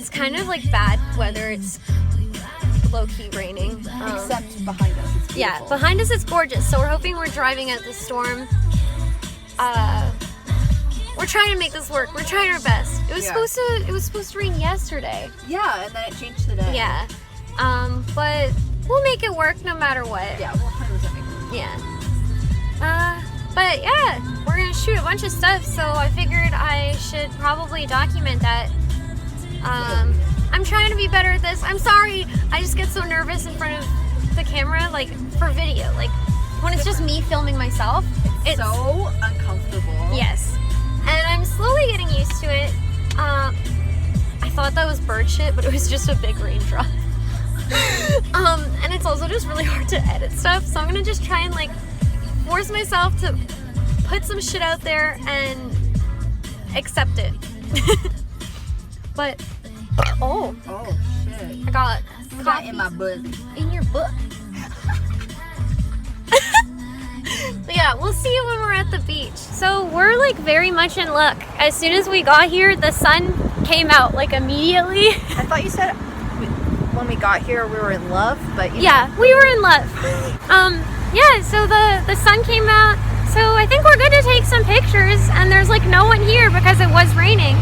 it's kind of like bad weather. It's low-key raining. Except behind us, it's beautiful. Yeah, behind us it's gorgeous. So we're hoping we're driving out the storm. We're trying to make this work. We're trying our best. It was supposed to rain yesterday. Yeah, and then it changed today. Yeah. But we'll make it work no matter what. Yeah, we'll 100% make it work. Yeah. But yeah, we're gonna shoot a bunch of stuff, so I figured I should probably document that. I'm trying to be better at this. I'm sorry, I just get so nervous in front of the camera, like for video. Like when it's just me filming myself. It's so uncomfortable. Yes. And I'm slowly getting used to it. I thought that was bird shit, but it was just a big raindrop. And it's also just really hard to edit stuff, so I'm gonna just try and like force myself to put some shit out there and accept it. But oh shit! I got coffee in my butt. In your butt. But yeah, we'll see you when we're at the beach. So we're like very much in luck. As soon as we got here, the sun came out like immediately. I thought you said when we got here we were in love, but yeah, we were in love. Yeah, so the sun came out. So I think we're good to take some pictures, and there's like no one here because it was raining.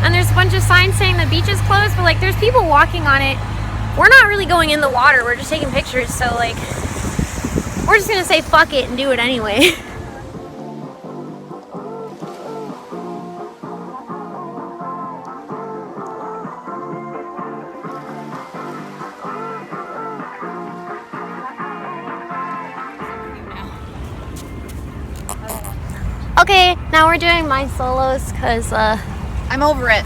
And there's a bunch of signs saying the beach is closed, but like there's people walking on it. We're not really going in the water, we're just taking pictures, so like we're just gonna say fuck it and do it anyway. Okay, now we're doing my solos because I'm over it.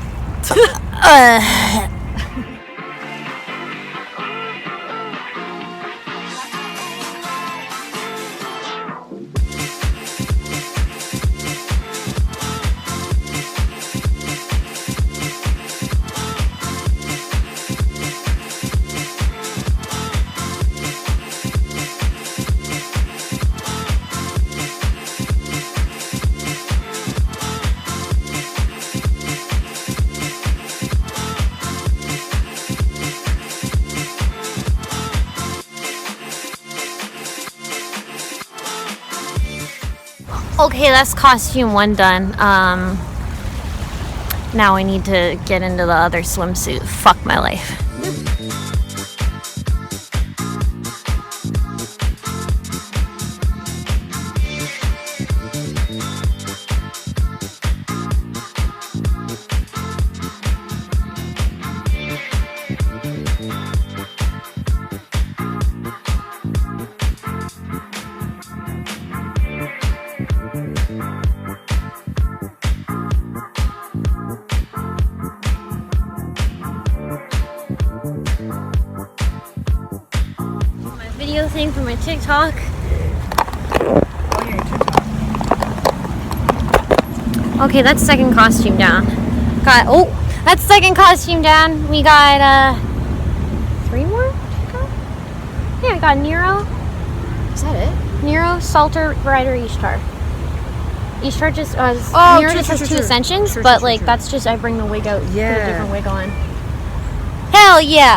Okay, that's costume one done. Now I need to get into the other swimsuit. Fuck my life. Video thing for my TikTok. Okay, that's second costume down. That's second costume down. We got 3 more to go? Yeah, we got Nero. Is that it? Nero, Salter, Rider, Ishtar. Ishtar just Nero just has 2 ascensions, but like that's just I bring the wig out, put a different wig on. Hell yeah!